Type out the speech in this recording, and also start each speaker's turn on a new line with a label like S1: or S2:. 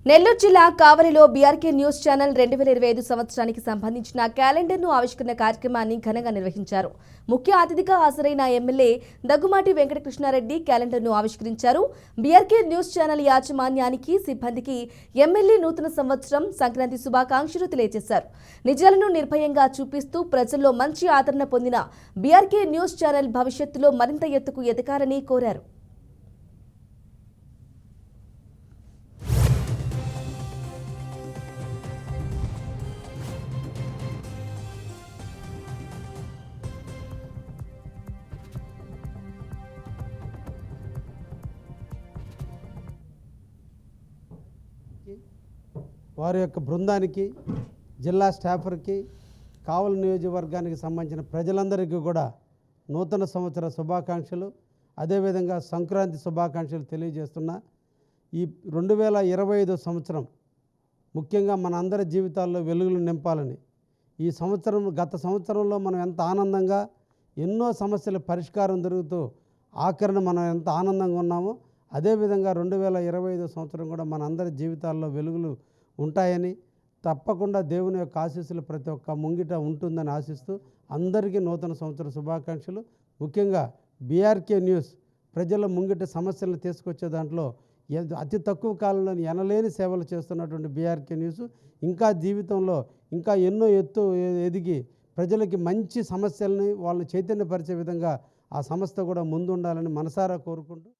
S1: నెల్లూరు జిల్లా కావలిలో BRK news channel 2025 సంవత్సరానికి సంబంధించిన క్యాలెండర్ను ఆవిష్కరణ కార్యక్రమాన్ని ఘనంగా నిర్వహించారు. ముఖ్య అతిథిగా హాజరైన ఎమ్మెల్యే దగ్గుమాటి వెంకటకృష్ణారెడ్డి క్యాలెండర్ను ఆవిష్కరించారు. బీఆర్కే న్యూస్ ఛానల్ యాజమాన్యానికి, సిబ్బందికి ఎమ్మెల్యే నూతన సంవత్సరం, సంక్రాంతి శుభాకాంక్షలు తెలియజేశారు. నిజాలను నిర్భయంగా చూపిస్తూ ప్రజల్లో మంచి ఆదరణ పొందిన బీఆర్కే న్యూస్ ఛానల్ భవిష్యత్తులో మరింత ఎత్తుకు ఎదగాలని కోరారు.
S2: వారి యొక్క బృందానికి, జిల్లా స్టాఫర్కి, కావలి నియోజకవర్గానికి సంబంధించిన ప్రజలందరికీ కూడా నూతన సంవత్సర శుభాకాంక్షలు, అదేవిధంగా సంక్రాంతి శుభాకాంక్షలు తెలియజేస్తున్నా. ఈ 2025 సంవత్సరం ముఖ్యంగా మన అందరి జీవితాల్లో వెలుగులు నింపాలని, ఈ సంవత్సరం గత సంవత్సరంలో మనం ఎంత ఆనందంగా ఎన్నో సమస్యల పరిష్కారం దొరుకుతూ ఆఖరణ మనం ఎంత ఆనందంగా ఉన్నామో, అదేవిధంగా 2025 సంవత్సరం కూడా మన అందరి జీవితాల్లో వెలుగులు ఉంటాయని, తప్పకుండా దేవుని యొక్క ఆశీస్సులు ప్రతి ఒక్క ముంగిట ఉంటుందని ఆశిస్తూ అందరికీ నూతన సంవత్సర శుభాకాంక్షలు. ముఖ్యంగా బీఆర్కే న్యూస్ ప్రజల ముంగిట సమస్యలను తీసుకొచ్చే దాంట్లో అతి తక్కువ కాలంలో ఎనలేని సేవలు చేస్తున్నటువంటి బీఆర్కే న్యూస్ ఇంకా జీవితంలో ఇంకా ఎన్నో ఎదిగి ప్రజలకి మంచి సమస్యల్ని వాళ్ళని చైతన్యపరిచే విధంగా ఆ సంస్థ కూడా ముందుండాలని మనసారా కోరుకుంటూ